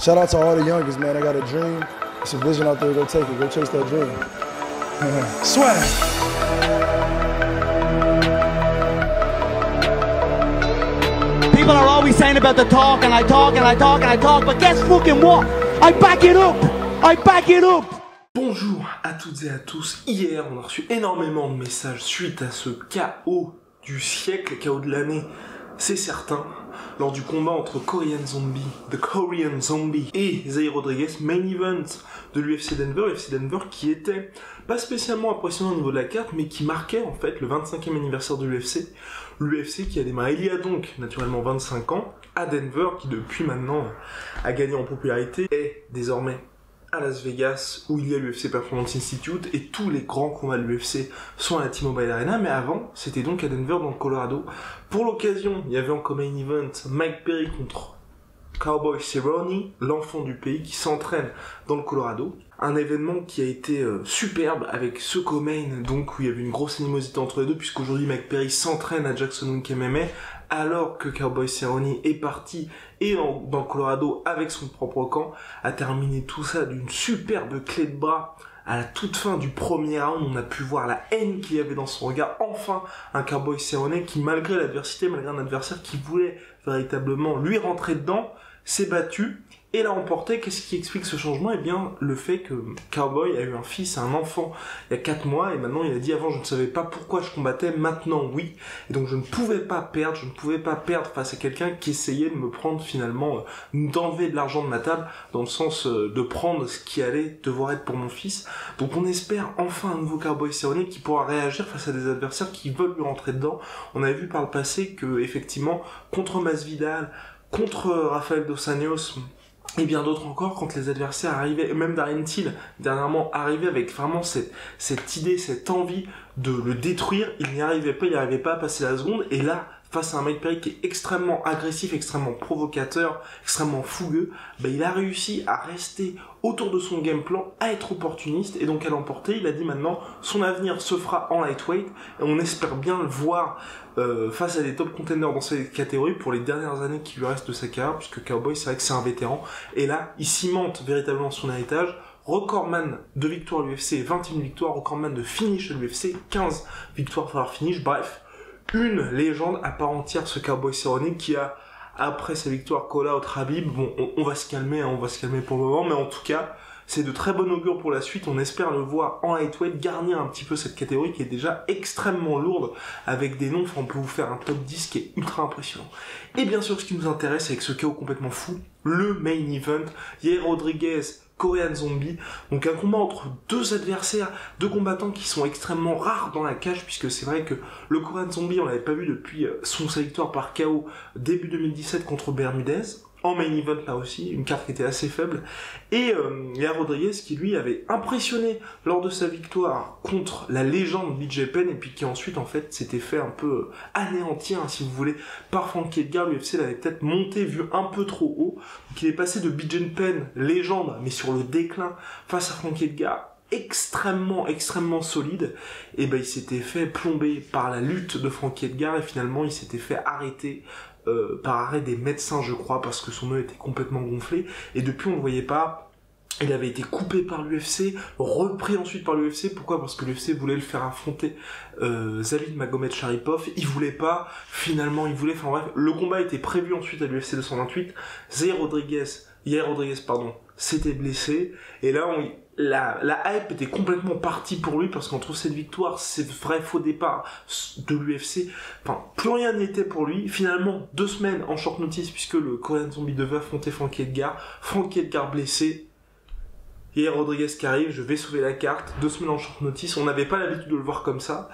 Shout out to all the youngest, man. I got a dream. It's a vision out there. Go take it. Go chase that dream. Swag. People are always saying about the talk, and I talk, and I talk, and I talk, but guess fucking what? I back it up! I back it up! Bonjour à toutes et à tous. Hier, on a reçu énormément de messages suite à ce KO du siècle, KO de l'année, c'est certain, lors du combat entre Korean Zombie, The Korean Zombie, et Zaire Rodriguez, main event de l'UFC Denver qui était pas spécialement impressionnant au niveau de la carte, mais qui marquait en fait le 25e anniversaire de l'UFC qui a démarré il y a donc naturellement 25 ans à Denver, qui depuis maintenant a gagné en popularité, et désormais à Las Vegas, où il y a l'UFC Performance Institute, et tous les grands combats de l'UFC sont à la T-Mobile Arena, mais avant, c'était donc à Denver, dans le Colorado. Pour l'occasion, il y avait en main event Mike Perry contre Cowboy Cerrone, l'enfant du pays qui s'entraîne dans le Colorado. Un événement qui a été superbe avec ce co-main, donc où il y avait une grosse animosité entre les deux, puisqu'aujourd'hui Mike Perry s'entraîne à Jackson Wink MMA, alors que Cowboy Cerrone est parti et dans le Colorado avec son propre camp, a terminé tout ça d'une superbe clé de bras. À la toute fin du premier round, on a pu voir la haine qu'il y avait dans son regard. Enfin, un Cowboy Cerrone qui, malgré l'adversité, malgré un adversaire qui voulait véritablement lui rentrer dedans, s'est battu et l'a emporté. Qu'est-ce qui explique ce changement? Eh bien, le fait que Cowboy a eu un fils, un enfant, il y a 4 mois, et maintenant il a dit: avant je ne savais pas pourquoi je combattais, maintenant oui. Et donc je ne pouvais pas perdre face à quelqu'un qui essayait de me prendre finalement, d'enlever de l'argent de ma table, dans le sens de prendre ce qui allait devoir être pour mon fils. Donc on espère enfin un nouveau Cowboy Cerrone qui pourra réagir face à des adversaires qui veulent lui rentrer dedans. On avait vu par le passé que, effectivement, contre Masvidal, contre Rafael Dos Anjos, et bien d'autres encore, quand les adversaires arrivaient, même Darren Till dernièrement arrivait avec vraiment cette idée, cette envie de le détruire, il n'y arrivait pas à passer la seconde, et là, face à un Mike Perry qui est extrêmement agressif, extrêmement provocateur, extrêmement fougueux, il a réussi à rester autour de son game plan, à être opportuniste, et donc à l'emporter. Il a dit maintenant, son avenir se fera en lightweight, et on espère bien le voir face à des top contenders dans cette catégorie pour les dernières années qui lui restent de sa carrière, puisque Cowboy, c'est vrai que c'est un vétéran, et là, il cimente véritablement son héritage. Recordman de victoires à l'UFC, 21 victoires, recordman de finish à l'UFC, 15 victoires par finish, bref, une légende à part entière, ce Cowboy Cerrone, qui a, après sa victoire Kola au Khabib, bon, on va se calmer, on va se calmer pour le moment, mais en tout cas, c'est de très bon augure pour la suite. On espère le voir en lightweight garnir un petit peu cette catégorie qui est déjà extrêmement lourde, avec des noms, on peut vous faire un top 10 qui est ultra impressionnant. Et bien sûr, ce qui nous intéresse avec ce KO complètement fou, le main event, Yair Rodriguez, Korean Zombie, donc un combat entre deux adversaires, deux combattants qui sont extrêmement rares dans la cage, puisque c'est vrai que le Korean Zombie, on l'avait pas vu depuis sa victoire par KO début 2017 contre Bermudez, en main event là aussi, une carte qui était assez faible, et Yair Rodriguez qui lui avait impressionné lors de sa victoire contre la légende BJ Penn, et puis qui ensuite en fait s'était fait un peu anéantir, si vous voulez, par Frankie Edgar. L'UFC l'avait peut-être monté, vu un peu trop haut, donc il est passé de BJ Penn, légende, mais sur le déclin, face à Frankie Edgar, extrêmement solide, et il s'était fait plomber par la lutte de Frankie Edgar, et finalement il s'était fait arrêter par arrêt des médecins, je crois, parce que son œil était complètement gonflé, et depuis on le voyait pas. Il avait été coupé par l'UFC, repris ensuite par l'UFC. Pourquoi? Parce que l'UFC voulait le faire affronter Khalid Magomedsharipov. Il voulait pas, finalement il voulait, enfin bref, le combat était prévu ensuite à l'UFC 228. Yair Rodriguez, s'était blessé, et là la hype était complètement partie pour lui, parce qu'entre cette victoire, ces vrais faux départs de l'UFC, enfin, plus rien n'était pour lui. Finalement, 2 semaines en short notice, puisque le Korean Zombie devait affronter Frankie Edgar blessé, Yair Rodriguez qui arrive, je vais sauver la carte, 2 semaines en short notice, on n'avait pas l'habitude de le voir comme ça.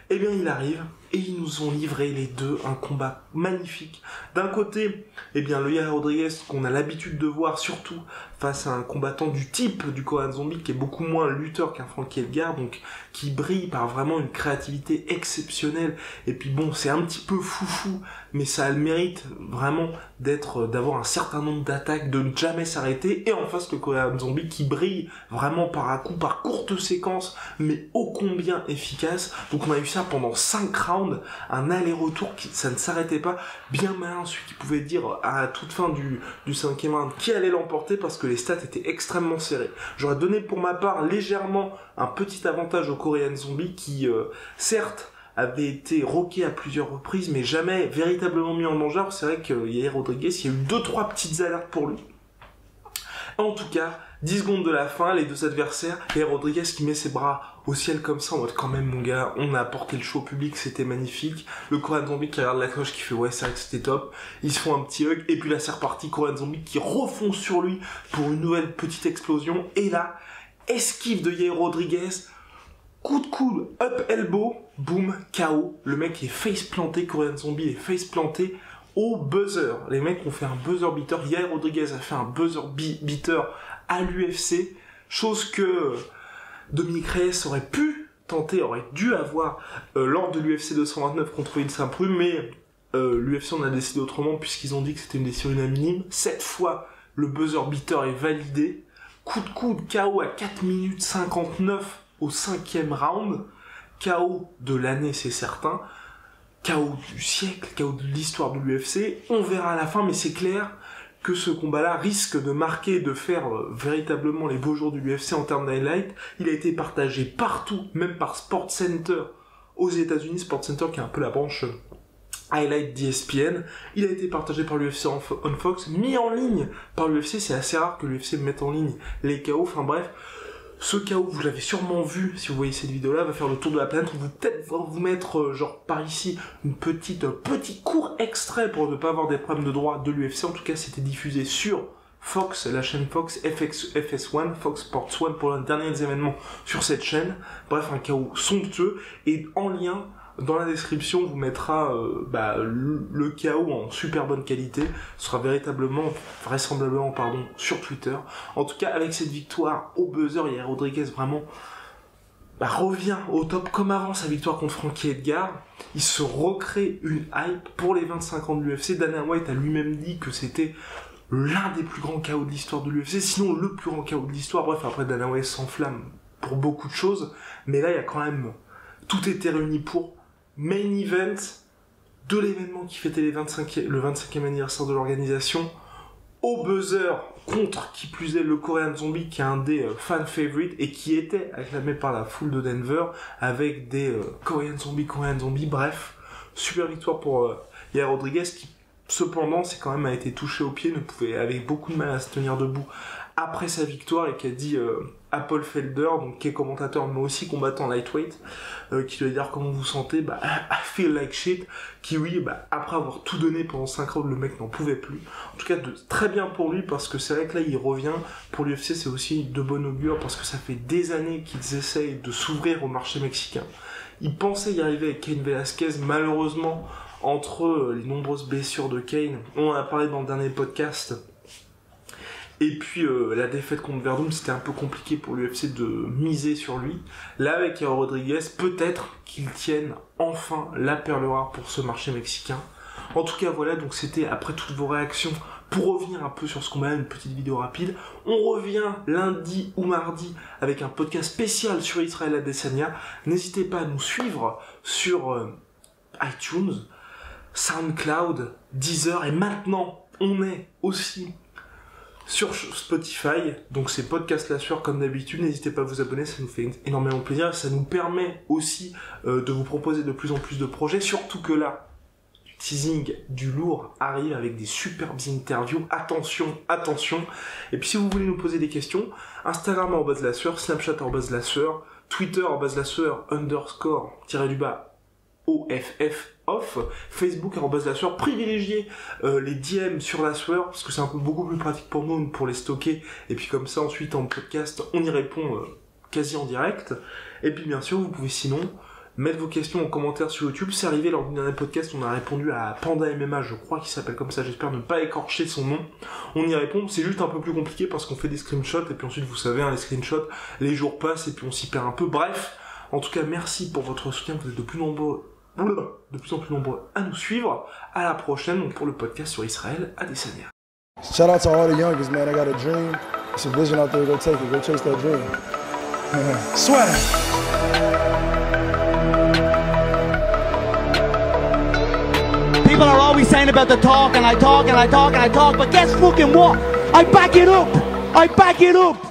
Eh bien il arrive, et ils nous ont livré les deux un combat magnifique. D'un côté, eh bien le Yair Rodriguez qu'on a l'habitude de voir surtout face à un combattant du type du Korean Zombie, qui est beaucoup moins lutteur qu'un Frankie Edgar, donc qui brille par vraiment une créativité exceptionnelle. Et puis bon, c'est un petit peu foufou, mais ça a le mérite vraiment d'avoir un certain nombre d'attaques, de ne jamais s'arrêter. Et en face, le Korean Zombie qui brille vraiment par à coup, par courte séquence, mais ô combien efficace. Donc on a eu ça pendant 5 rounds. round, un aller-retour, ça ne s'arrêtait pas. Bien malin celui qui pouvait dire à toute fin du 5e round qui allait l'emporter parce que les stats étaient extrêmement serrés. J'aurais donné pour ma part légèrement un petit avantage au Korean Zombie qui, certes, avait été rocké à plusieurs reprises, mais jamais véritablement mis en danger. C'est vrai que Yair Rodriguez, il y a eu 2-3 petites alertes pour lui. En tout cas, 10 secondes de la fin, les deux adversaires, Yair Rodriguez qui met ses bras au ciel comme ça, en mode quand même mon gars, on a apporté le show au public, c'était magnifique. Le Korean Zombie qui regarde la cloche, qui fait ouais c'est vrai que c'était top. Ils se font un petit hug, et puis là c'est reparti, Korean Zombie qui refonce sur lui pour une nouvelle petite explosion. Et là, esquive de Yair Rodriguez, coup de coude, up elbow, boum, KO. Le mec est face planté, Korean Zombie est face planté au buzzer. Les mecs ont fait un buzzer beater. Yair Rodriguez a fait un buzzer beater à l'UFC, chose que Dominic Reyes aurait pu tenter, aurait dû avoir lors de l'UFC 229 contre Vince Saint-Preux, mais l'UFC en a décidé autrement puisqu'ils ont dit que c'était une décision unanime. Cette fois, le buzzer beater est validé. Coup de coude, KO à 4 minutes 59 au 5e round. KO de l'année, c'est certain. KO du siècle, KO de l'histoire de l'UFC. On verra à la fin, mais c'est clair que ce combat-là risque de marquer, de faire véritablement les beaux jours de l'UFC en termes d'highlight. Il a été partagé partout, même par SportsCenter aux États-Unis, SportsCenter qui est un peu la branche highlight d'ESPN. Il a été partagé par l'UFC on Fox, mis en ligne par l'UFC. C'est assez rare que l'UFC mette en ligne les KO. Enfin bref, ce KO, vous l'avez sûrement vu si vous voyez cette vidéo-là, va faire le tour de la planète. On va peut-être vous mettre, genre par ici, un petit court extrait pour ne pas avoir des problèmes de droit de l'UFC. En tout cas, c'était diffusé sur Fox, la chaîne Fox, FS1, Fox Sports 1 pour les derniers événements sur cette chaîne. Bref, un KO somptueux. Et en lien, dans la description, on vous mettra le KO en super bonne qualité. Ce sera vraisemblablement, sur Twitter. En tout cas, avec cette victoire au buzzer, Yair Rodriguez vraiment revient au top comme avant sa victoire contre Frankie Edgar. Il se recrée une hype pour les 25 ans de l'UFC. Dana White a lui-même dit que c'était l'un des plus grands KO de l'histoire de l'UFC, sinon le plus grand KO de l'histoire. Bref, après Dana White s'enflamme pour beaucoup de choses, mais là il y a quand même tout été réuni pour main event de l'événement qui fêtait le 25e anniversaire de l'organisation, au buzzer contre qui plus est le Korean Zombie qui est un des fan favorites et qui était acclamé par la foule de Denver avec des Korean Zombie, bref, super victoire pour Yair Rodriguez qui cependant a été touché au pied, avait beaucoup de mal à se tenir debout après sa victoire et qui a dit à Paul Felder, donc qui est commentateur mais aussi combattant lightweight, qui lui a dit comment vous sentez, I feel like shit, qui après avoir tout donné pendant 5 rounds, le mec n'en pouvait plus. En tout cas, très bien pour lui parce que c'est vrai que là il revient, pour l'UFC c'est aussi de bon augure parce que ça fait des années qu'ils essayent de s'ouvrir au marché mexicain. Ils pensaient y arriver avec Cain Velasquez, malheureusement entre les nombreuses blessures de Cain, on en a parlé dans le dernier podcast. Et puis la défaite contre Verdum, c'était un peu compliqué pour l'UFC de miser sur lui. Là, avec Yair Rodriguez, peut-être qu'ils tiennent enfin la perle rare pour ce marché mexicain. En tout cas, voilà, donc c'était après toutes vos réactions. Pour revenir un peu sur ce combat, une petite vidéo rapide. On revient lundi ou mardi avec un podcast spécial sur Israel Adesanya. N'hésitez pas à nous suivre sur iTunes, SoundCloud, Deezer, et maintenant, on est aussi sur Spotify, donc c'est Podcast La Sueur comme d'habitude. N'hésitez pas à vous abonner, ça nous fait énormément plaisir. Ça nous permet aussi de vous proposer de plus en plus de projets, surtout que là, du teasing du lourd arrive avec des superbes interviews. Attention. Et puis si vous voulez nous poser des questions, Instagram @lasueur, Snapchat @lasueur, Twitter @lasueur __ off, Facebook @lasueur. Privilégiez les DM sur la sueur parce que c'est beaucoup plus pratique pour nous pour les stocker, et puis comme ça ensuite en podcast on y répond quasi en direct. Et puis bien sûr vous pouvez sinon mettre vos questions en commentaire sur YouTube. C'est arrivé lors du dernier podcast, on a répondu à Panda MMA, je crois qu'il s'appelle comme ça, j'espère ne pas écorcher son nom. On y répond, c'est juste un peu plus compliqué parce qu'on fait des screenshots et puis ensuite vous savez, les screenshots, les jours passent et puis on s'y perd un peu. Bref, en tout cas merci pour votre soutien, vous êtes de plus en plus nombreux à nous suivre. À la prochaine donc pour le podcast sur Israel Adesanya. Shout out to all the youngest, man. I got a dream. It's a vision out there. Go take it. Go chase that dream. Sweat. People are always saying about the talk, and I talk, and I talk, and I talk, but guess fucking what? I back it up! I back it up!